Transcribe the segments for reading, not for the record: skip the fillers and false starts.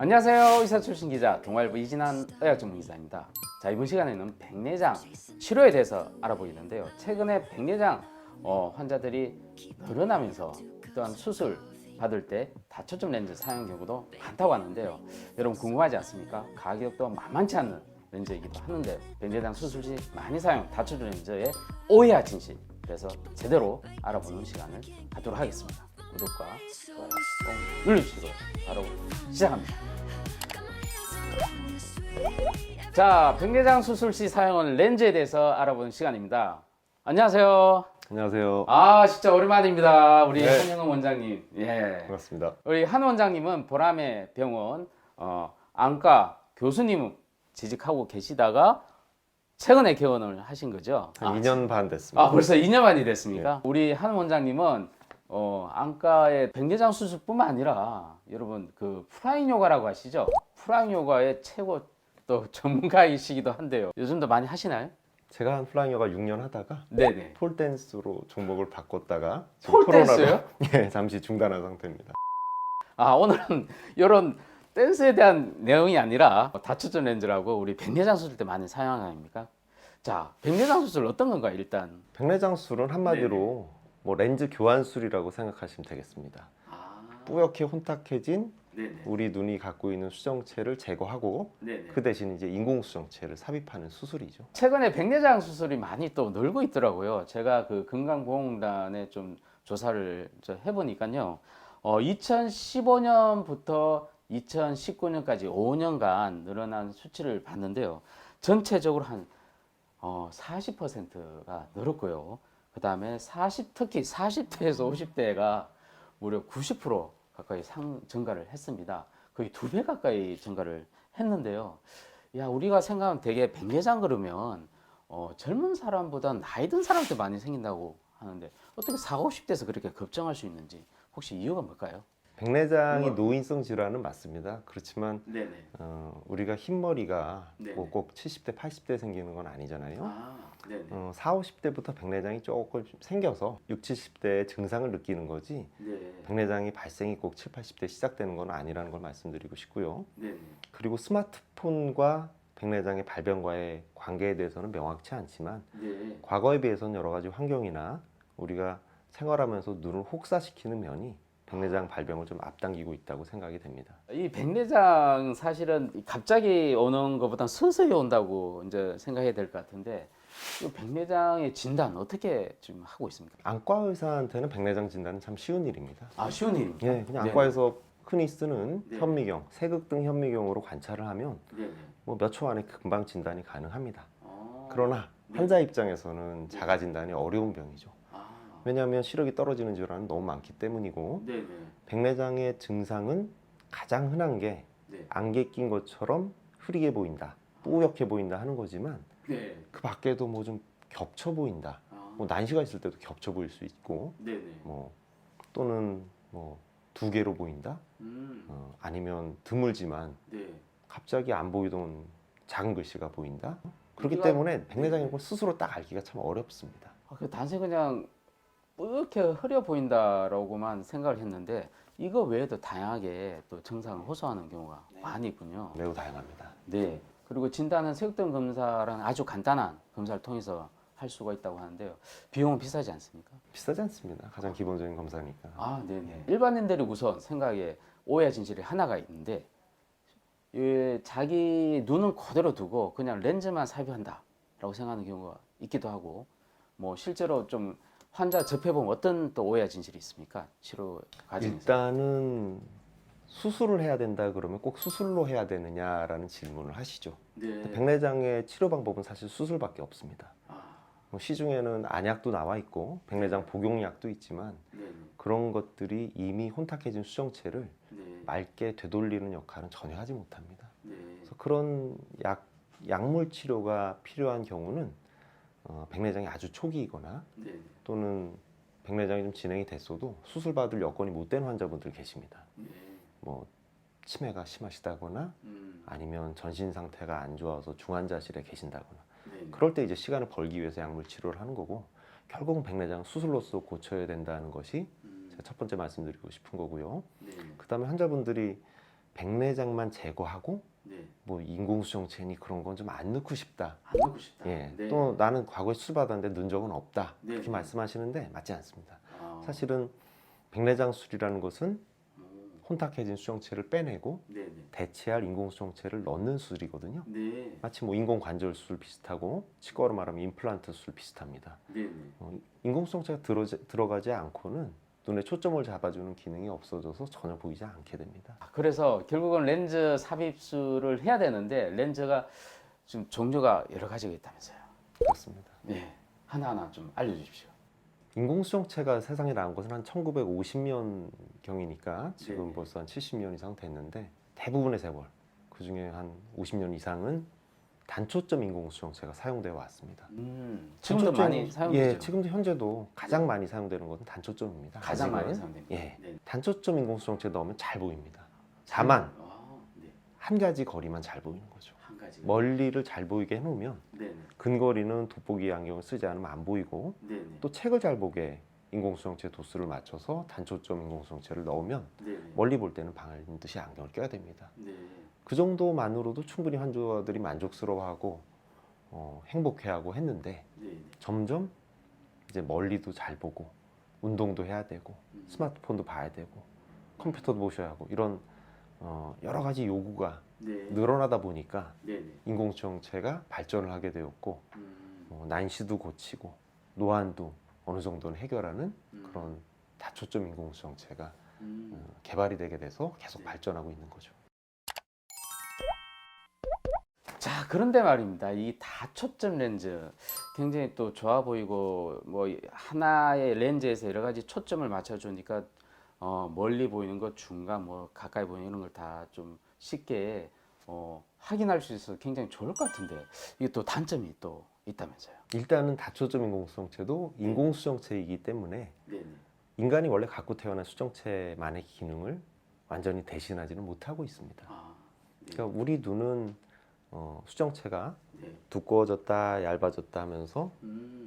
안녕하세요. 의사 출신 기자 동아일보 이진한 의학전문기자입니다. 자, 이번 시간에는 백내장 치료에 대해서 알아보겠는데요. 최근에 백내장 환자들이 늘어나면서 또한 수술 받을 때 다초점 렌즈 사용 경우도 많다고 하는데요. 여러분 궁금하지 않습니까? 가격도 만만치 않는 렌즈이기도 하는데 백내장 수술 시 많이 사용 다초점 렌즈의 오해와 진실, 그래서 제대로 알아보는 시간을 갖도록 하겠습니다. 구독과 좋아요 꼭 눌러주시고 바로 시작합니다. 자, 백내장 수술 시 사용하는 렌즈에 대해서 알아보는 시간입니다. 안녕하세요. 안녕하세요. 아, 진짜 오랜만입니다. 우리 네. 한영은 원장님. 예. 반갑습니다. 우리 한 원장님은 보람의 병원 안과 교수님 재직하고 계시다가 최근에 개원을 하신 거죠? 한 2년 반 됐습니다. 아, 벌써 2년 만이 됐습니까? 우리 한 원장님은 안과의 백내장 수술뿐만 아니라 여러분 그 프라잉 요가라고 하시죠? 프라잉 요가의 최고 또 전문가이시기도 한데요. 요즘도 많이 하시나요? 제가 한 플라잉 요가 6년 하다가 네네. 폴댄스로 종목을 바꿨다가 폴댄스요? 예, 잠시 중단한 상태입니다. 아, 오늘은 이런 댄스에 대한 내용이 아니라 다초점 렌즈라고 우리 백내장 수술 때 많이 사용하는 거 아닙니까? 자, 백내장 수술 어떤 건가요, 일단? 백내장 수술은 한마디로 뭐 렌즈 교환술이라고 생각하시면 되겠습니다. 뿌옇게 혼탁해진 네네. 우리 눈이 갖고 있는 수정체를 제거하고 네네. 그 대신 이제 인공 수정체를 삽입하는 수술이죠. 최근에 백내장 수술이 많이 또 늘고 있더라고요. 제가 그 건강보험공단에 좀 조사를 해보니까요. 2015년부터 2019년까지 5년간 늘어난 수치를 봤는데요. 전체적으로 한 40%가 늘었고요. 그 다음에 특히 40대에서 50대가 무려 90% 가까이 증가를 했습니다. 거의 2배 가까이 증가를 했는데요. 야, 우리가 생각하면 되게 백내장 그러면 젊은 사람보다 나이 든 사람한테 많이 생긴다고 하는데 어떻게 40, 50대에서 그렇게 급증할 수 있는지 혹시 이유가 뭘까요? 백내장이 노인성 질환은 맞습니다. 그렇지만 네네. 우리가 흰머리가 네네. 꼭 70대, 80대 생기는 건 아니잖아요. 아, 네네. 40, 50대부터 백내장이 조금 생겨서 60, 70대의 증상을 느끼는 거지 네. 백내장이 발생이 꼭 7, 80대 시작되는 건 아니라는 걸 말씀드리고 싶고요. 네네. 그리고 스마트폰과 백내장의 발병과의 관계에 대해서는 명확치 않지만 네. 과거에 비해서는 여러 가지 환경이나 우리가 생활하면서 눈을 혹사시키는 면이 백내장 발병을 좀 앞당기고 있다고 생각이 됩니다. 이 백내장 사실은 갑자기 오는 것보다 서서히 온다고 이제 생각해야 될 것 같은데 이 백내장의 진단 어떻게 지금 하고 있습니까? 안과 의사한테는 백내장 진단은 참 쉬운 일입니다. 아, 쉬운 일입니까? 예, 그냥 네. 안과에서 흔히 쓰는 네. 현미경, 세극등 현미경으로 관찰을 하면 네네. 뭐 몇 초 안에 금방 진단이 가능합니다. 아, 그러나 네. 환자 입장에서는 자가 진단이 어려운 병이죠. 아, 왜냐하면 시력이 떨어지는 질환은 너무 많기 때문이고 네네. 백내장의 증상은 가장 흔한 게 네. 안개 낀 것처럼 흐리게 보인다, 뿌옇게 보인다 하는 거지만 네. 그 밖에도 뭐 좀 겹쳐 보인다, 아, 뭐 난시가 있을 때도 겹쳐 보일 수 있고 네네. 뭐 또는 뭐 두 개로 보인다, 아니면 드물지만 네. 갑자기 안 보이던 작은 글씨가 보인다. 그렇기 우리가- 때문에 백내장인 걸 스스로 딱 알기가 참 어렵습니다. 단순히 그냥 뿌옇게 흐려 보인다라고만 생각을 했는데 이거 외에도 다양하게 또 증상을 호소하는 경우가 많이 있군요. 매우 다양합니다. 네. 그리고 진단은 색등 검사라는 아주 간단한 검사를 통해서 할 수가 있다고 하는데요. 비용은 비싸지 않습니까? 비싸지 않습니다. 가장 기본적인 검사니까. 아, 네네. 일반인들이 우선 생각에 오해 진실이 하나가 있는데 자기 눈은 그대로 두고 그냥 렌즈만 삽입한다라고 생각하는 경우가 있기도 하고 뭐 실제로 좀 환자 접해보면 어떤 또 오해 진실이 있습니까? 치료 과정에서. 일단은 수술을 해야 된다 그러면 꼭 수술로 해야 되느냐라는 질문을 하시죠. 근데 네. 백내장의 치료 방법은 사실 수술밖에 없습니다. 아, 뭐 시중에는 안약도 나와 있고 백내장 복용약도 있지만 네. 그런 것들이 이미 혼탁해진 수정체를 네. 맑게 되돌리는 역할은 전혀 하지 못합니다. 네. 그래서 그런 약물 치료가 필요한 경우는 백내장이 아주 초기이거나 네. 또는 백내장이 좀 진행이 됐어도 수술 받을 여건이 못 된 환자분들 계십니다. 네. 뭐 치매가 심하시다거나 아니면 전신 상태가 안 좋아서 중환자실에 계신다거나 네. 그럴 때 이제 시간을 벌기 위해서 약물 치료를 하는 거고 결국은 백내장 수술로서 고쳐야 된다는 것이 제가 첫 번째 말씀드리고 싶은 거고요. 네. 그 다음에 환자분들이 백내장만 제거하고 네. 뭐 인공수정체니 그런 건 좀 안 넣고 싶다. 안 넣고 싶다. 예. 네. 또 나는 과거에 수술 받았는데 넣은 적은 없다. 네, 그렇게 네. 말씀하시는데 맞지 않습니다. 아. 사실은 백내장 수술이라는 것은 음. 혼탁해진 수정체를 빼내고 네, 네. 대체할 인공수정체를 넣는 수술이거든요. 네. 마치 뭐 인공관절 수술 비슷하고 치과로 말하면 임플란트 수술 비슷합니다. 네, 네. 인공수정체가 들어가지 않고는 눈에 초점을 잡아주는 기능이 없어져서 전혀 보이지 않게 됩니다. 그래서 결국은 렌즈 삽입술을 해야 되는데 렌즈가 지금 종류가 여러 가지가 있다면서요. 그렇습니다. 네. 하나하나 좀 알려주십시오. 인공수정체가 세상에 나온 것은 한 1950년 경이니까 지금 네. 벌써 한 70년 이상 됐는데 대부분의 세월 그 중에 한 50년 이상은 단초점 인공수정체가 사용되어 왔습니다. 지금도 단초점- 많이 사용되죠. 예, 지금도 현재도 가장 많이 사용되는 것은 단초점입니다. 가장 많이 아직은. 사용됩니다. 예, 네. 단초점 인공수정체 넣으면 잘 보입니다. 다만 네. 한 가지 거리만 잘 보이는 거죠. 한 가지. 멀리를 잘 보이게 해놓으면 네, 네. 근거리는 돋보기 안경을 쓰지 않으면 안 보이고 네, 네. 또 책을 잘 보게 인공수정체 도수를 맞춰서 단초점 인공수정체를 넣으면 네, 네. 멀리 볼 때는 반드시 안경을 껴야 됩니다. 네. 그 정도만으로도 충분히 환자들이 만족스러워하고 행복해하고 했는데 네, 네. 점점 이제 멀리도 잘 보고 운동도 해야 되고 스마트폰도 봐야 되고 컴퓨터도 보셔야 하고 이런 여러 가지 요구가 네. 늘어나다 보니까 네, 네. 인공수정체가 발전을 하게 되었고 난시도 고치고 노안도 어느 정도는 해결하는 그런 다초점 인공수정체가 개발이 되게 돼서 계속 네. 발전하고 있는 거죠. 자, 그런데 말입니다. 이 다초점 렌즈 굉장히 또 좋아 보이고 뭐 하나의 렌즈에서 여러 가지 초점을 맞춰주니까 멀리 보이는 것, 중간, 뭐 가까이 보이는 이런 걸 다 좀 쉽게 확인할 수 있어서 굉장히 좋을 것 같은데 이게 또 단점이 또 있다면서요. 일단은 다초점 인공수정체도 인공수정체이기 때문에 네, 네. 인간이 원래 갖고 태어난 수정체만의 기능을 완전히 대신하지는 못하고 있습니다. 아, 네. 그러니까 우리 눈은 수정체가 네. 두꺼워졌다 얇아졌다 하면서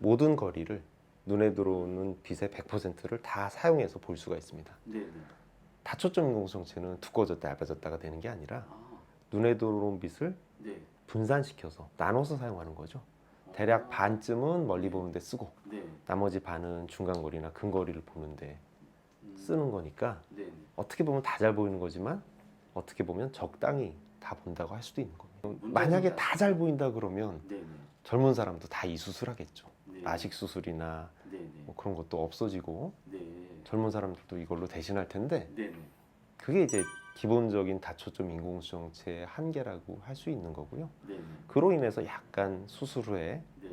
모든 거리를 눈에 들어오는 빛의 100%를 다 사용해서 볼 수가 있습니다. 네, 네. 다초점 인공수정체는 두꺼워졌다 얇아졌다가 되는 게 아니라 아, 눈에 들어온 빛을 네. 분산시켜서 나눠서 사용하는 거죠. 대략 반쯤은 멀리 보는데 쓰고 네. 나머지 반은 중간거리나 근거리를 보는데 쓰는 거니까 네, 네. 어떻게 보면 다 잘 보이는 거지만 어떻게 보면 적당히 다 본다고 할 수도 있는 거예요. 문제는 만약에 다- 다 잘 보인다 그러면 네, 네. 젊은 사람도 다 이 수술하겠죠. 네. 라식 수술이나 네, 네. 뭐 그런 것도 없어지고 네. 젊은 사람들도 이걸로 대신할 텐데 네, 네. 그게 이제 기본적인 다초점 인공수정체의 한계라고 할 수 있는 거고요. 네, 네. 그로 인해서 약간 수술 후에 네.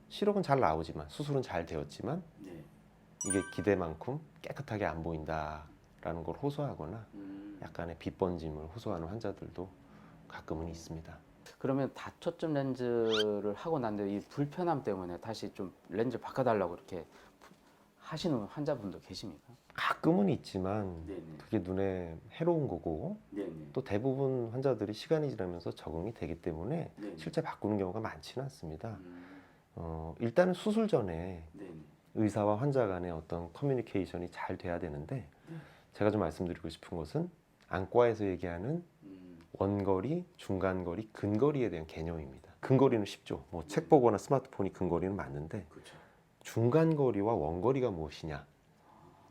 시력은 잘 나오지만 수술은 잘 되었지만 네. 이게 기대만큼 깨끗하게 안 보인다라는 걸 호소하거나 약간의 빛번짐을 호소하는 환자들도 가끔은 있습니다. 그러면 다초점 렌즈를 하고 난 뒤에 이 불편함 때문에 다시 좀 렌즈 바꿔달라고 이렇게 하시는 환자분도 계십니까? 가끔은 있지만 네네. 그게 눈에 해로운 거고 네네. 또 대부분 환자들이 시간이 지나면서 적응이 되기 때문에 네네. 실제 바꾸는 경우가 많지는 않습니다. 음, 일단은 수술 전에 네네. 의사와 환자 간의 어떤 커뮤니케이션이 잘 돼야 되는데 제가 좀 말씀드리고 싶은 것은 안과에서 얘기하는 원거리, 중간거리, 근거리에 대한 개념입니다. 근거리는 쉽죠. 뭐 책 보거나 스마트폰이 근거리는 맞는데 그렇죠. 중간거리와 원거리가 무엇이냐?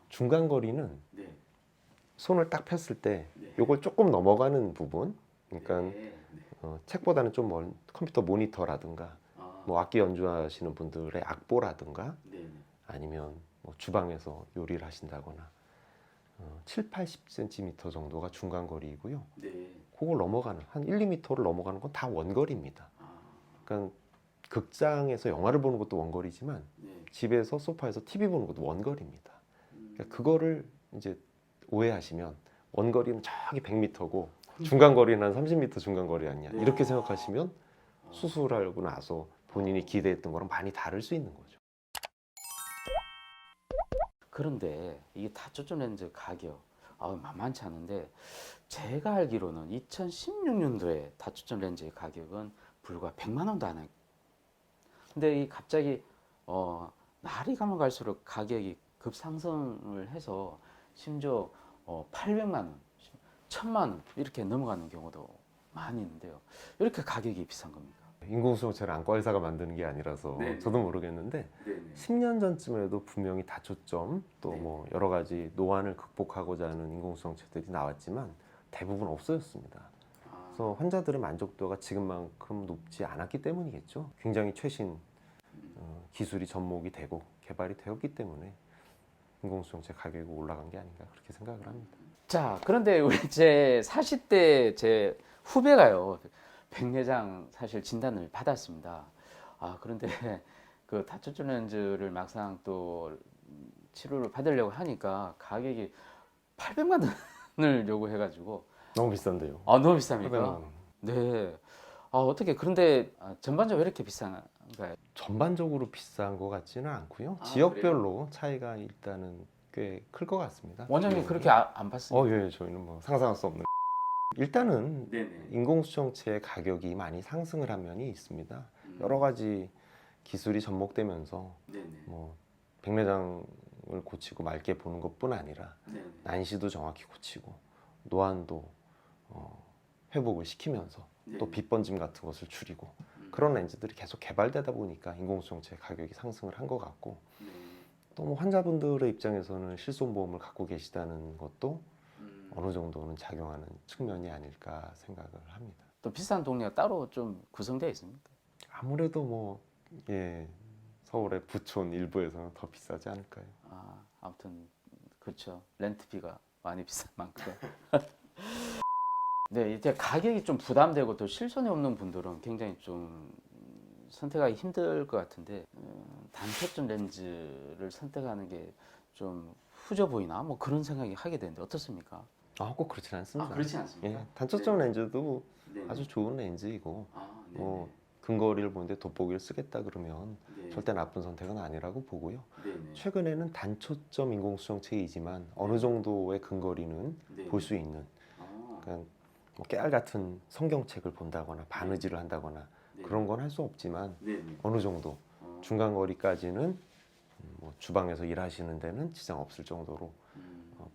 중간거리는 네. 손을 딱 폈을 때 네. 요걸 조금 넘어가는 부분, 그러니까 네. 네. 책보다는 좀 먼 컴퓨터 모니터라든가 아, 뭐 악기 연주하시는 분들의 악보라든가 네네. 아니면 뭐 주방에서 요리를 하신다거나 7, 80cm 정도가 중간거리이고요. 네. 그걸 넘어가는 한 1, 2m를 넘어가는 건 다 원거리입니다. 아, 그러니까 극장에서 영화를 보는 것도 원거리지만 네. 집에서 소파에서 TV 보는 것도 원거리입니다. 음, 그러니까 그거를 이제 오해하시면 원거리는 저기 100m고 중간거리는 한 30m 중간거리 아니냐 이렇게 생각하시면 수술하고 나서 본인이 기대했던 거랑 많이 다를 수 있는 거죠. 그런데 이게 다초점 렌즈 가격 만만치 않은데 제가 알기로는 2016년도에 다초점 렌즈의 가격은 불과 100만 원도 안 해요. 근데 이 갑자기 날이 가면 갈수록 가격이 급상승을 해서 심지어 800만 원, 1,000만 원 이렇게 넘어가는 경우도 많이 있는데요. 이렇게 가격이 비싼 겁니까? 인공수정체를 안과 의사가 만드는 게 아니라서 네. 저도 모르겠는데 네네. 10년 전쯤에도 분명히 다초점 또 네. 뭐 여러 가지 노안을 극복하고자 하는 인공수정체들이 나왔지만 대부분 없어졌습니다. 그래서 환자들의 만족도가 지금만큼 높지 않았기 때문이겠죠. 굉장히 최신 기술이 접목이 되고 개발이 되었기 때문에 인공수정체 가격이 올라간 게 아닌가 그렇게 생각을 합니다. 자, 그런데 우리 제 40대 제 후배가요. 백내장 사실 진단을 받았습니다. 그런데 그 다초점 렌즈를 막상 또 치료를 받으려고 하니까 가격이 800만 원을 요구해가지고 너무 비싼데요. 너무 비쌉니까? 800만 원. 네. 어떻게 그런데 전반적으로 왜 이렇게 비싼가요? 전반적으로 비싼 것 같지는 않고요. 아, 지역별로 차이가 일단은 꽤 클 것 같습니다. 원장님 그렇게 안 봤습니까? 예, 저희는 뭐 상상할 수 없는. 일단은 네네. 인공수정체의 가격이 많이 상승을 한 면이 있습니다. 여러 가지 기술이 접목되면서 네네. 뭐 백내장을 고치고 맑게 보는 것뿐 아니라 네네. 난시도 정확히 고치고 노안도 회복을 시키면서 또 빛번짐 같은 것을 줄이고 그런 렌즈들이 계속 개발되다 보니까 인공수정체 가격이 상승을 한 것 같고 또 뭐 환자분들의 입장에서는 실손보험을 갖고 계시다는 것도 어느 정도는 작용하는 측면이 아닐까 생각을 합니다. 또 비싼 동네가 따로 좀 구성되어 있습니까? 아무래도 뭐 서울의 부촌 일부에서는 더 비싸지 않을까요? 아무튼 그렇죠. 렌트비가 많이 비싼 만큼. 네, 이제 가격이 좀 부담되고 또 실손이 없는 분들은 굉장히 좀 선택하기 힘들 것 같은데 단초점 렌즈를 선택하는 게 좀 후져 보이나 뭐 그런 생각이 하게 되는데 어떻습니까? 꼭 그렇진 않습니다. 그렇지 않습니까? 단초점 렌즈도 네. 아주 좋은 렌즈이고 네. 뭐 근거리를 보는데 돋보기를 쓰겠다 그러면 네. 절대 나쁜 선택은 아니라고 보고요. 네. 최근에는 단초점 인공수정체이지만 어느 정도의 근거리는 네. 볼 수 있는 그냥 뭐 깨알 같은 성경책을 본다거나 바느질을 한다거나 그런 건 할 수 없지만 어느 정도 중간 거리까지는 뭐 주방에서 일하시는 데는 지장 없을 정도로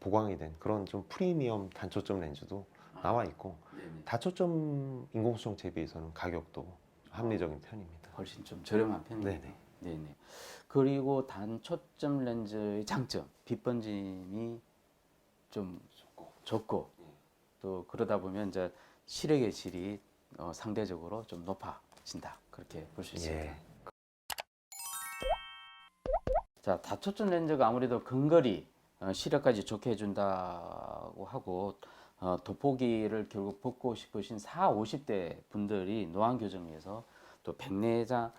보강이 된 그런 좀 프리미엄 단초점 렌즈도 나와 있고 다초점 인공수정체에 비해서는 가격도 합리적인 편입니다. 훨씬 좀 저렴한 편이네요. 네네. 그리고 단초점 렌즈의 장점, 빛번짐이 좀 적고 또 그러다 보면 이제 시력의 질이 상대적으로 좀 높아진다. 그렇게 볼 수 있습니다. 자, 다초점 렌즈가 아무래도 근거리 시력까지 좋게 해준다고 하고 돋보기를 결국 벗고 싶으신 40, 50대 분들이 노안 교정을 위해서 또 백내장이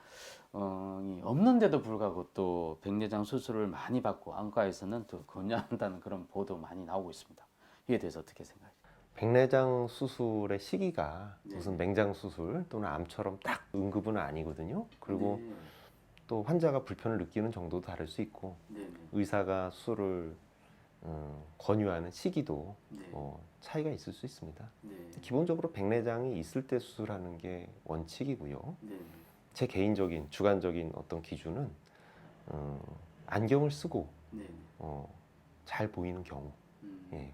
없는데도 불구하고 또 백내장 수술을 많이 받고 안과에서는 또 권유한다는 그런 보도 많이 나오고 있습니다. 이에 대해서 어떻게 생각하세요? 백내장 수술의 시기가 무슨 맹장 수술 또는 암처럼 딱 응급은 아니거든요. 그리고 또 환자가 불편을 느끼는 정도도 다를 수 있고 의사가 수술을 권유하는 시기도 차이가 있을 수 있습니다. 기본적으로 백내장이 있을 때 수술하는 게 원칙이고요. 제 개인적인 주관적인 어떤 기준은 안경을 쓰고 잘 보이는 경우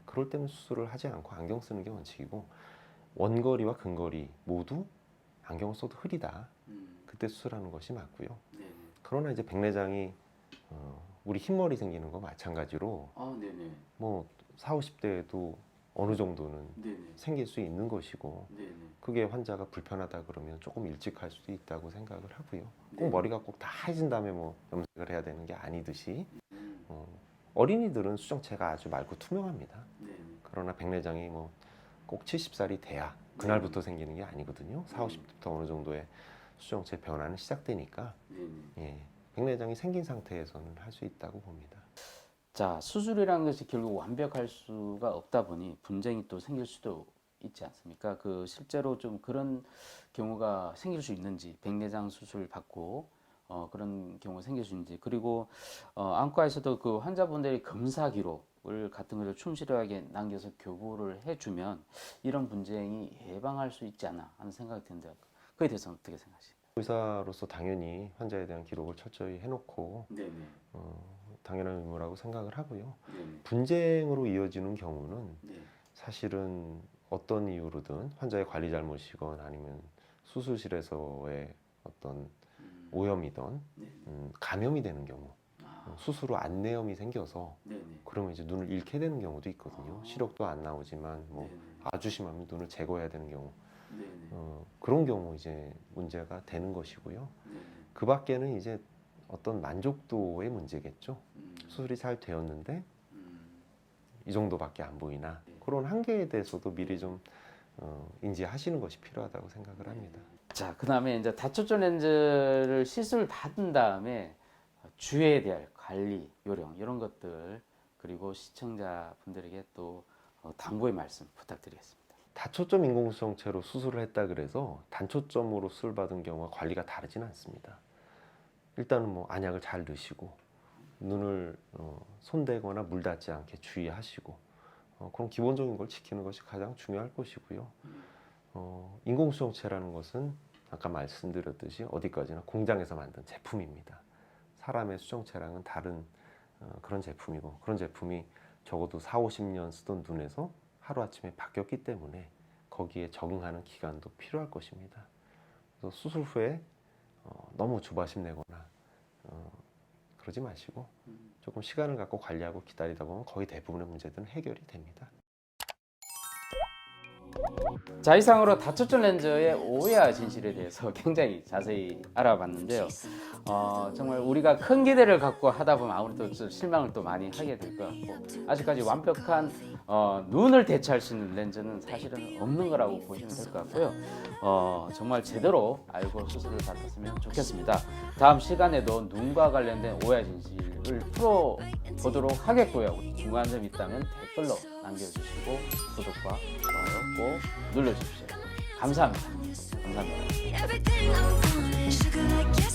그럴 때는 수술을 하지 않고 안경 쓰는 게 원칙이고 원거리와 근거리 모두 안경을 써도 흐리다. 그때 수술하는 것이 맞고요. 그러나 이제 백내장이 우리 흰머리 생기는 거 마찬가지로 뭐 40, 50대에도 어느 정도는 생길 수 있는 것이고 그게 환자가 불편하다 그러면 조금 일찍 할 수도 있다고 생각을 하고요. 꼭 머리가 꼭 다 하얘진 다음에 뭐 염색을 해야 되는 게 아니듯이 어린이들은 수정체가 아주 맑고 투명합니다. 그러나 백내장이 뭐 꼭 70살이 돼야 그날부터 생기는 게 아니거든요. 40, 50대부터 어느 정도의 수정체 변화는 시작되니까 백내장이 생긴 상태에서는 할 수 있다고 봅니다. 자, 수술이라는 것이 결국 완벽할 수가 없다 보니 분쟁이 또 생길 수도 있지 않습니까? 그 실제로 좀 그런 경우가 생길 수 있는지, 백내장 수술 받고 그런 경우가 생길 수 있는지, 그리고 안과에서도 그 환자분들의 검사 기록을 같은 것을 충실하게 남겨서 교부를 해주면 이런 분쟁이 예방할 수 있지 않나 하는 생각이 드는데 그에 대해서는 어떻게 생각하십니까? 의사로서 당연히 환자에 대한 기록을 철저히 해놓고 당연한 의무라고 생각을 하고요. 분쟁으로 이어지는 경우는 사실은 어떤 이유로든 환자의 관리 잘못이건 아니면 수술실에서의 어떤 오염이든 감염이 되는 경우, 수술 후 안내염이 생겨서 그러면 이제 눈을 잃게 되는 경우도 있거든요. 시력도 안 나오지만 뭐 아주 심하면 눈을 제거해야 되는 경우, 그런 경우 이제 문제가 되는 것이고요. 그 밖에는 이제 어떤 만족도의 문제겠죠. 수술이 잘 되었는데 이 정도밖에 안 보이나, 그런 한계에 대해서도 미리 좀 인지하시는 것이 필요하다고 생각을 합니다. 자, 그 다음에 이제 다초점 렌즈를 시술 받은 다음에 주의해야 될 관리 요령 이런 것들, 그리고 시청자분들에게 또 당부의 말씀 부탁드리겠습니다. 다초점 인공수정체로 수술을 했다 그래서 단초점으로 수술 받은 경우와 관리가 다르지는 않습니다. 일단은 뭐 안약을 잘 넣으시고 눈을 손대거나 물 닿지 않게 주의하시고 그런 기본적인 걸 지키는 것이 가장 중요할 것이고요. 인공수정체라는 것은 아까 말씀드렸듯이 어디까지나 공장에서 만든 제품입니다. 사람의 수정체랑은 다른 그런 제품이고, 그런 제품이 적어도 4, 50년 쓰던 눈에서 하루아침에 바뀌었기 때문에 거기에 적응하는 기간도 필요할 것입니다. 그래서 수술 후에 너무 조바심 내거나 그러지 마시고 조금 시간을 갖고 관리하고 기다리다 보면 거의 대부분의 문제들은 해결이 됩니다. 자, 이상으로 다초점 렌즈의 오해와 진실에 대해서 굉장히 자세히 알아봤는데요. 정말 우리가 큰 기대를 갖고 하다 보면 아무래도 좀 실망을 또 많이 하게 될 것 같고, 아직까지 완벽한 눈을 대체할 수 있는 렌즈는 사실은 없는 거라고 보시면 될 것 같고요. 정말 제대로 알고 수술을 받았으면 좋겠습니다. 다음 시간에도 눈과 관련된 오해와 진실을 풀어보도록 하겠고요. 궁금한 점 있다면 댓글로 남겨주시고 구독과 좋아요 꼭 눌러주십시오. 감사합니다. 감사합니다. Everything I want, sugar like you.